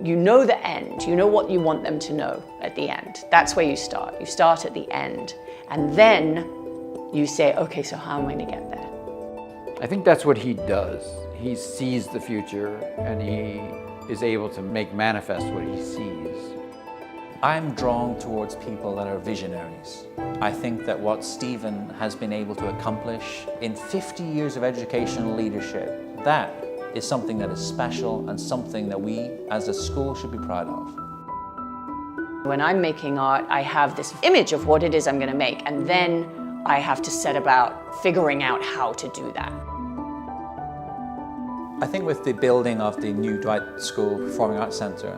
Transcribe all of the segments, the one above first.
You know the end. You know what you want them to know at the end. That's where you start. You start at the end. And then you say, okay, so how am I going to get there? I think that's what he does. He sees the future and he is able to make manifest what he sees. I'm drawn towards people that are visionaries. I think that what Stephen has been able to accomplish in 50 years of educational leadership, that is something that is special and something that we as a school should be proud of. When I'm making art, I have this image of what it is I'm going to make, and then I have to set about figuring out how to do that. I think with the building of the new Dwight School Performing Arts Centre,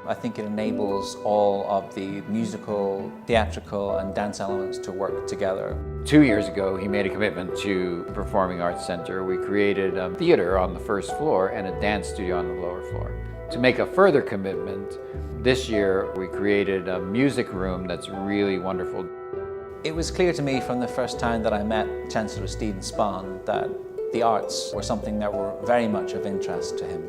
I think it enables all of the musical, theatrical and dance elements to work together. 2 years ago, he made a commitment to the Performing Arts Center. We created a theater on the first floor and a dance studio on the lower floor. To make a further commitment, this year we created a music room that's really wonderful. It was clear to me from the first time that I met Chancellor Stephen Spahn that the arts were something that were very much of interest to him.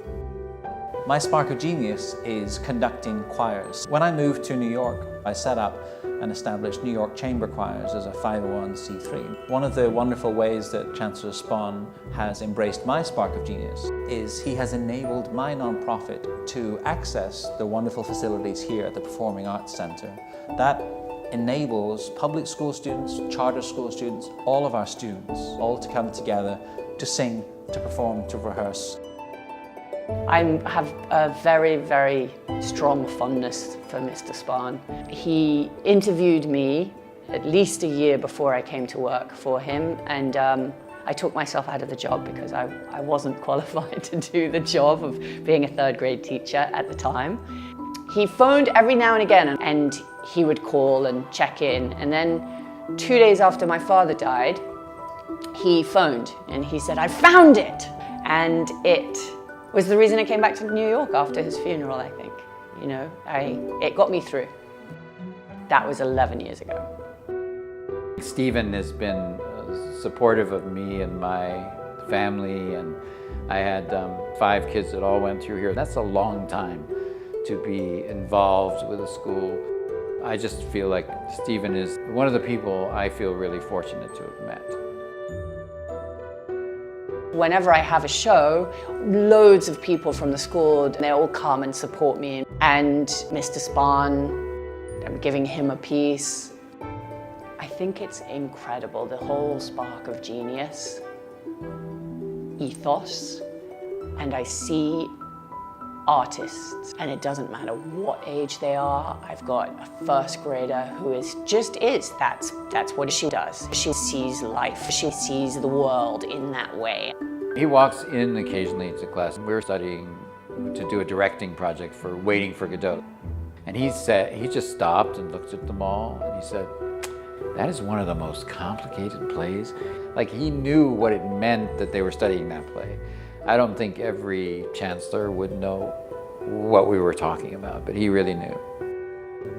My spark of genius is conducting choirs. When I moved to New York, I set up and established New York Chamber Choirs as a 501c3. One of the wonderful ways that Chancellor Spahn has embraced my spark of genius is he has enabled my nonprofit to access the wonderful facilities here at the Performing Arts Centre. That enables public school students, charter school students, all of our students, all to come together to sing, to perform, to rehearse. I have a very, very strong fondness for Mr. Spahn. He interviewed me at least a year before I came to work for him, and I took myself out of the job because I wasn't qualified to do the job of being a third grade teacher at the time. He phoned every now and again, and he would call and check in, and then 2 days after my father died, he phoned and he said, "I found it!" And it was the reason I came back to New York after his funeral, I think. You know, it got me through. That was 11 years ago. Stephen has been supportive of me and my family, and I had 5 kids that all went through here. That's a long time to be involved with a school. I just feel like Stephen is one of the people I feel really fortunate to have met. Whenever I have a show, loads of people from the school, they all come and support me. And Mr. Spahn, I'm giving him a piece. I think it's incredible, the whole spark of genius, ethos, and I see artists, and it doesn't matter what age they are. I've got a first grader who that's what she does. She sees life, she sees the world in that way. He walks in occasionally to class. We were studying to do a directing project for Waiting for Godot. And he just stopped and looked at them all, and he said, "That is one of the most complicated plays." Like, he knew what it meant that they were studying that play. I don't think every chancellor would know what we were talking about, but he really knew.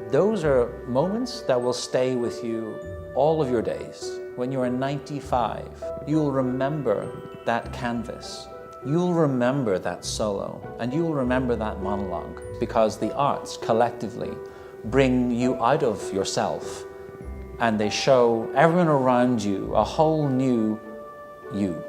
Those are moments that will stay with you all of your days. When you are 95, you'll remember that canvas. You'll remember that solo, and you'll remember that monologue, because the arts collectively bring you out of yourself, and they show everyone around you a whole new you.